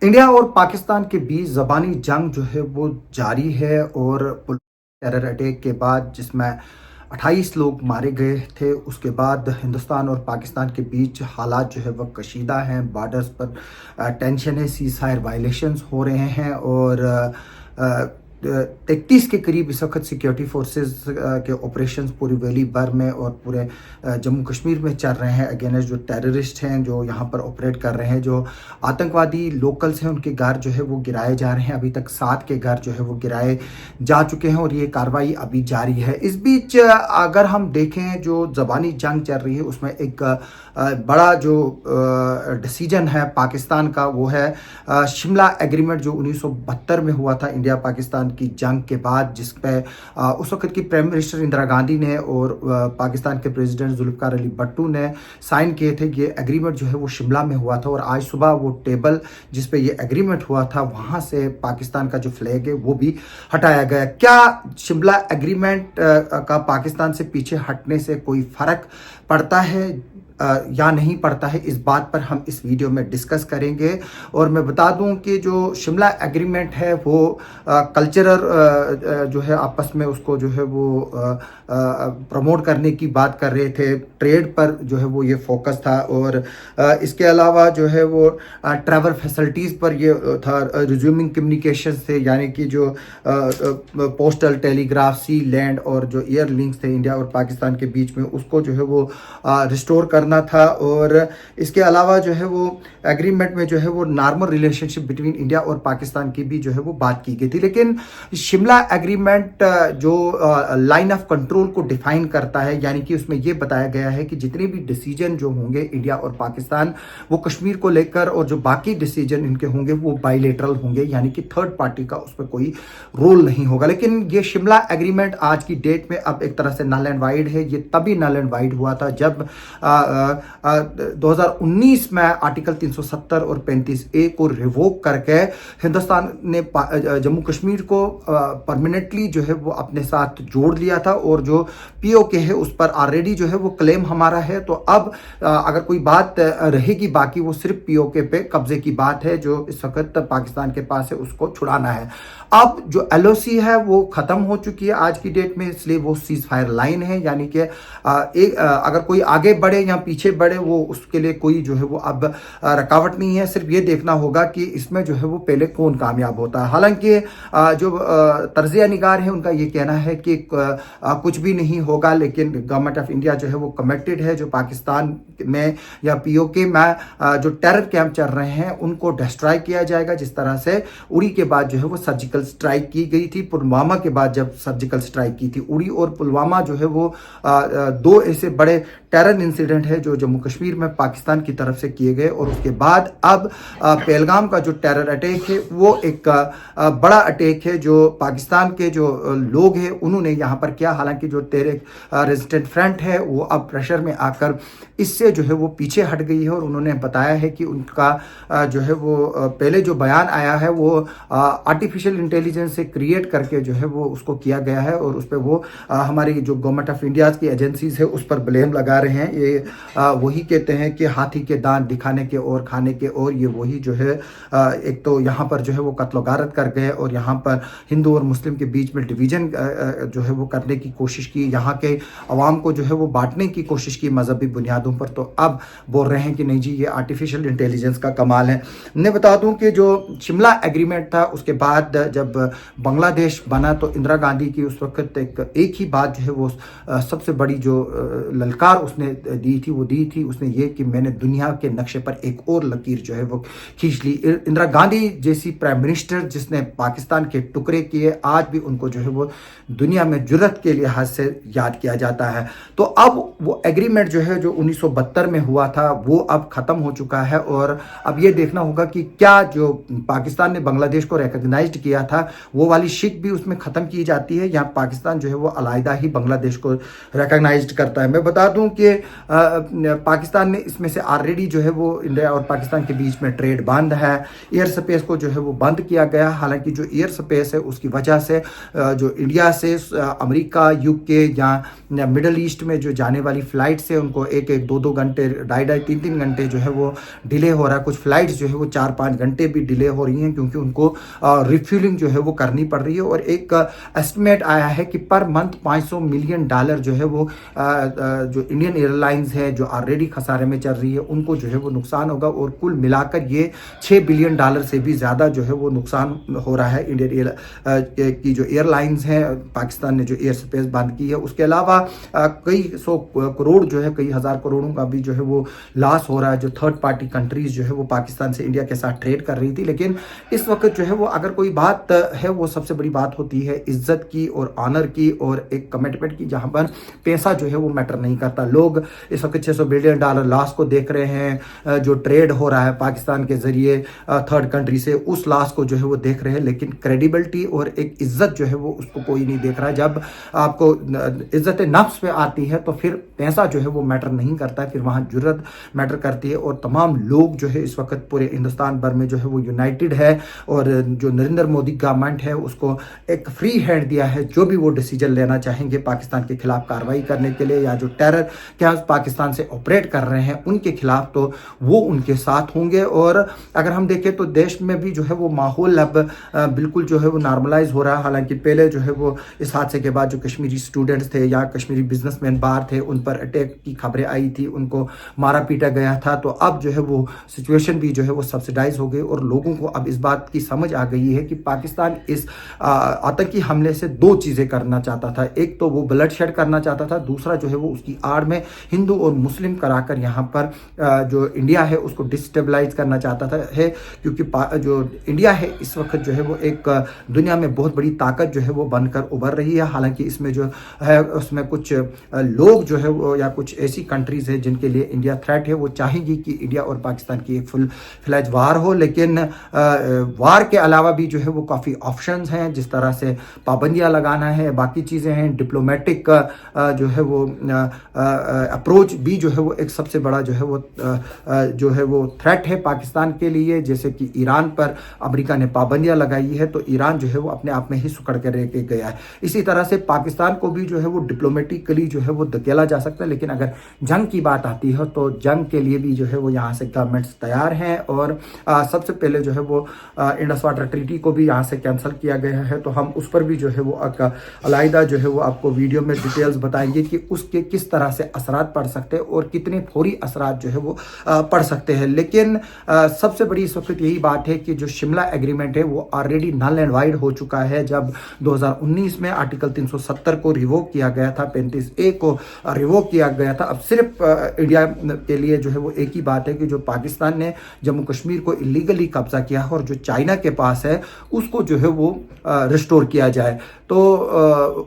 India और पाकिस्तान के बीच ज़बानी जंग जो है वो जारी है और टेरर अटैक के बाद जिसमें 28 लोग मारे गए थे, उसके बाद हिंदुस्तान और पाकिस्तान के बीच हालात जो है वह कशीदा हैं। बॉर्डर्स पर टेंशन है, सीज़ फायर वायलेशंस हो रहे हैं और 33 के करीब इस वक्त सिक्योरिटी फोर्सेस के ऑपरेशंस पूरी वैली भर में और पूरे जम्मू कश्मीर में चल रहे हैं अगेंस्ट जो टेररिस्ट हैं जो यहाँ पर ऑपरेट कर रहे हैं। जो आतंकवादी लोकल्स हैं उनके घर जो है वो गिराए जा रहे हैं। अभी तक 7 के घर जो है वो गिराए जा चुके हैं और ये कार्रवाई अभी जारी है। इस बीच अगर हम देखें जो ज़बानी जंग चल रही है उसमें एक बड़ा जो डिसीजन है पाकिस्तान का वो है शिमला एग्रीमेंट जो 1972 में हुआ था इंडिया पाकिस्तान की जंग के बाद, जिस पे उस वक्त की प्राइम मिनिस्टर इंदिरा गांधी ने और पाकिस्तान के प्रेसिडेंट जुल्फ़िकार अली भट्टो ने साइन किए थे। ये एग्रीमेंट जो है वो शिमला में हुआ था और आज सुबह वो टेबल जिस पे ये एग्रीमेंट हुआ था वहाँ से पाकिस्तान का जो फ्लैग है वो भी हटाया गया। क्या शिमला एग्रीमेंट का पाकिस्तान से पीछे हटने से कोई फ़र्क पड़ता है या नहीं पड़ता है, इस बात पर हम इस वीडियो में डिस्कस करेंगे। और मैं बता दूं कि जो शिमला एग्रीमेंट है वो कल्चरल जो है आपस में उसको जो है वो प्रमोट करने की बात कर रहे थे, ट्रेड पर जो है वो ये फोकस था और इसके अलावा जो है वो ट्रैवल फैसिलिटीज़ पर ये था, रिज्यूमिंग कम्युनिकेशन से, यानी कि जो पोस्टल टेलीग्राफ सी लैंड और जो एयर लिंक्स थे इंडिया और पाकिस्तान के बीच में उसको जो है वो रिस्टोर करना था। और इसके अलावा जो है वो एग्रीमेंट में जो है वो नॉर्मल रिलेशनशिप बिटवीन इंडिया और पाकिस्तान की भी जो है वो बात की गई थी। लेकिन शिमला एग्रीमेंट जो लाइन ऑफ कंट्रोल को डिफाइन करता है, यानी कि उसमें ये बताया गया है कि जितने भी डिसीजन जो होंगे इंडिया और पाकिस्तान वो कश्मीर को लेकर और जो बाकी डिसीजन इनके होंगे वो बायलेटरल होंगे, यानी कि थर्ड पार्टी का उसमें कोई रोल नहीं होगा। लेकिन ये शिमला एग्रीमेंट आज की डेट में अब एक तरह से नल एंड वाइड है। ये तभी नल एंड वाइड हुआ था जब 2019 में आर्टिकल 370 और 35A को रिवोक करके हिंदुस्तान ने जम्मू कश्मीर को परमानेंटली जो है वो अपने साथ जोड़ लिया था और जो पीओके है उस पर ऑलरेडी जो है वो क्लेम हमारा है। तो अब अगर कोई बात रहेगी बाकी वो सिर्फ पीओके पे कब्जे की बात है जो इस वक्त पाकिस्तान के पास है, उसको छुड़ाना है। अब जो एलओसी है वो खत्म हो चुकी है आज की डेट में, इसलिए वो सीज फायर लाइन है, यानी कि अगर कोई आगे बढ़े या पीछे बढ़े वो उसके लिए कोई जो है वो अब रुकावट नहीं है। सिर्फ ये देखना होगा कि इसमें जो है वो पहले कौन कामयाब होता है। हालांकि जो तर्जिया निगार है उनका ये कहना है कि कुछ भी नहीं होगा, लेकिन गवर्नमेंट ऑफ इंडिया जो है वो कमिटेड है जो पाकिस्तान में या पीओके में जो टेरर कैंप चल रहे हैं उनको डिस्ट्रॉय किया जाएगा। जिस तरह से उड़ी के बाद जो है वो सर्जिकल स्ट्राइक की गई थी, पुलवामा के बाद जब सर्जिकल स्ट्राइक की थी, उड़ी और पुलवामा जो है वो दो ऐसे बड़े टेरर इंसिडेंट है जो जम्मू कश्मीर में पाकिस्तान की तरफ से किए गए। और उसके बाद अब पहलगाम का जो टेरर अटैक है वो एक बड़ा अटैक है जो पाकिस्तान के जो लोग हैं उन्होंने यहाँ पर किया। हालांकि जो टेरर रेजिस्टेंट फ्रंट है वो अब प्रेशर में आकर इससे जो है वो पीछे हट गई है और उन्होंने बताया है कि उनका जो है वो पहले जो बयान आया है वो आर्टिफिशियल इंटेलिजेंस से क्रिएट करके जो है वो उसको किया गया है और उस पर वो हमारी जो गवर्नमेंट ऑफ इंडिया की एजेंसीज है उस पर ब्लेम लगा रहे हैं। ये वही कहते हैं कि हाथी के दांत दिखाने के और खाने के, और ये वही जो है एक तो यहाँ पर जो है वो कत्ल गारत कर गए और यहाँ पर हिंदू और मुस्लिम के बीच में डिवीजन जो है वो करने की कोशिश की, यहाँ के अवाम को जो है वो बांटने की कोशिश की मजहबी बुनियादों पर। तो अब बोल रहे हैं कि नहीं जी ये आर्टिफिशियल इंटेलिजेंस का कमाल है। मैं बता दूं कि जो शिमला एग्रीमेंट था उसके बाद जब बांग्लादेश बना तो इंदिरा गांधी की उस वक्त एक ही बात जो है वो सबसे बड़ी जो ललकार उसने दी थी उसने ये कि मैंने दुनिया के नक्शे पर एक और लकीर जो है वो खींच ली। इंदिरा गांधी जैसी प्राइम मिनिस्टर जिसने पाकिस्तान के टुकड़े किए, आज भी उनको जो है वो दुनिया में जुर्रत के लिहाज से याद किया जाता है। तो अब वो एग्रीमेंट जो है जो 1972 में हुआ था वो अब खत्म हो चुका है और अब ये देखना होगा कि क्या जो पाकिस्तान ने बांग्लादेश को रिकॉग्नाइज्ड किया था वो वाली शिक भी उसमें खत्म की जाती है या पाकिस्तान जो है वो अलहदा ही बांग्लादेश को रिकॉग्नाइज्ड करता है। मैं बता दूं कि पाकिस्तान ने इसमें से ऑलरेडी जो है वो इंडिया और पाकिस्तान के बीच में ट्रेड बंद है, एयर स्पेस को जो है वो बंद किया गया। हालांकि जो एयर स्पेस है उसकी वजह से जो इंडिया से अमेरिका, यूके या मिडल ईस्ट में जो जाने वाली फ़्लाइट्स है उनको 1-1, 2-2 घंटे, 2.5-2.5, 3-3 घंटे जो है वो डिले हो रहा है। कुछ फ़्लाइट्स जो है वो 4-5 घंटे भी डिले हो रही हैं क्योंकि उनको रिफ्यूलिंग जो है वो करनी पड़ रही है। और एक एस्टिमेट आया है कि पर मंथ $500 मिलियन जो है वो जो इंडियन एयरलाइंस है जो ऑलरेडी खसारे में चल रही है उनको जो है वो नुकसान होगा। और कुल मिलाकर ये $6 बिलियन से भी ज़्यादा जो है वो नुकसान हो रहा है इंडियन की जो एयरलाइंस हैं। पाकिस्तान ने जो एयर स्पेस बंद की है, उसके अलावा कई 100 करोड़ जो है, कई हज़ार करोड़ों का भी जो है वो लॉस हो रहा है जो थर्ड पार्टी कंट्रीज जो है वो पाकिस्तान से इंडिया के साथ ट्रेड कर रही थी। लेकिन इस वक्त जो है वो अगर कोई बात है वो सबसे बड़ी बात होती है इज्जत की और ऑनर की और एक कमिटमेंट की, जहां पर पैसा जो है वो मैटर नहीं करता। लोग इस वक्त $600 बिलियन लॉस को देख रहे हैं जो ट्रेड हो रहा है पाकिस्तान के जरिए थर्ड कंट्री से, उस लॉस को जो है वो देख रहे हैं। लेकिन क्रेडिबिलिटी और एक इज्जत जो है वो उसको कोई नहीं देख रहा। जब आपको इज्जत नफ्स पे आती है तो फिर पैसा जो है वो मैटर नहीं करता है, फिर वहाँ जुर्रत मैटर करती है। और तमाम लोग जो है इस वक्त पूरे हिंदुस्तान भर में जो है वो यूनाइटेड है और जो नरेंद्र मोदी गवर्नमेंट है उसको एक फ्री हैंड दिया है। जो भी वो डिसीजन लेना चाहेंगे पाकिस्तान के खिलाफ कार्रवाई करने के लिए या जो टेरर क्या पाकिस्तान से ऑपरेट कर रहे हैं उनके खिलाफ, तो वो उनके साथ होंगे। और अगर हम देखें तो देश में भी जो है वो माहौल अब बिल्कुल जो है वो नॉर्मलाइज हो रहा है। हालांकि पहले जो है वो इस हादसे के बाद जो कश्मीरी स्टूडेंट्स थे या कश्मीरी बिजनेसमैन बाहर थे उन पर अटैक की खबरें आई थी, उनको मारा पीटा गया था। तो अब जो है वो सिचुएशन भी जो है वो सब्सिडाइज हो गई और लोगों को अब इस बात की समझ आ गई है कि पाकिस्तान इस आतंकी हमले से दो चीज़ें करना चाहता था। एक तो वो ब्लड शेड करना चाहता था, दूसरा जो है वो उसकी आड़ में हिंदू और मुस्लिम कराकर यहाँ पर जो इंडिया है उसको डिस्टेबलाइज करना चाहता था है। क्योंकि जो इंडिया है इस वक्त जो है वो एक दुनिया में बहुत बड़ी ताकत जो है वो बनकर उभर रही है। हालांकि इसमें जो है उसमें कुछ लोग जो है वो या कुछ ऐसी कंट्रीज़ है जिनके लिए इंडिया थ्रेट है, वो चाहेंगी कि इंडिया और पाकिस्तान की एक फुल फ्लैज वार हो। लेकिन वार के अलावा भी जो है वो काफ़ी ऑप्शंस हैं, जिस तरह से पाबंदियां लगाना है, बाकी चीज़ें हैं, डिप्लोमेटिक जो है वो अप्रोच भी जो है वो एक सबसे बड़ा जो है वो थ्रेट है पाकिस्तान के लिए। जैसे कि ईरान पर अमेरिका ने पाबंदियां लगाई है तो ईरान जो है वो अपने आप में ही सुकड़ कर रह के गया है। इसी तरह से पाकिस्तान को भी जो है वो डिप्लोमेटिकली जो है वो धकेला जा सकता है। लेकिन अगर जंग की बात आती है तो जंग के लिए भी जो है वो यहाँ से गवर्नमेंट्स तैयार हैं। और सबसे पहले जो है वो इंडस वाटर ट्रीटी को भी यहाँ से कैंसिल किया गया है, तो हम उस पर भी जो है वो अलग जो है वो आपको वीडियो में डिटेल्स बताएंगे कि उसके किस तरह से असरात पड़ सकते हैं और कितने फौरी असरात जो है वो पड़ सकते हैं। लेकिन सबसे बड़ी इस वक्त यही बात है कि जो शिमला एग्रीमेंट है वो ऑलरेडी नल एंड वाइड हो चुका है। जब 2019 में आर्टिकल 370 को रिवोक किया गया था, 35A को रिवोक किया गया था। अब सिर्फ इंडिया के लिए जो है वो एक ही बात है कि जो पाकिस्तान ने जम्मू कश्मीर को इलीगली कब्जा किया है और जो चाइना के पास है उसको जो है वो रिस्टोर किया जाए तो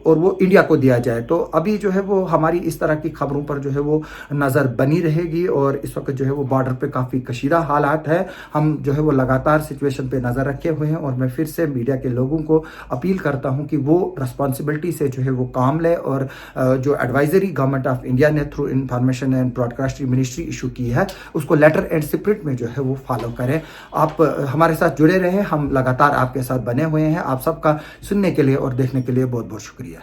और वो इंडिया को दिया जाए। तो अभी जो है वो हमारी इस तरह की खबरों पर जो है वो नज़र बनी रहेगी। और इस वक्त जो है वो बॉर्डर पे काफ़ी कशीदा हालात है। हम जो है वो लगातार सिचुएशन पे नज़र रखे हुए हैं और मैं फिर से मीडिया के लोगों को अपील करता हूं कि वो रिस्पॉन्सिबिलिटी से जो है वो काम ले और जो एडवाइजरी गवर्नमेंट ऑफ इंडिया ने through information and broadcasting ministry issue की है उसको लेटर एंड स्पिरिट में जो है वो फॉलो करें। आप हमारे साथ जुड़े रहें, हम लगातार आपके साथ बने हुए हैं। आप सबका सुनने के लिए और देखने के लिए बहुत बहुत शुक्रिया।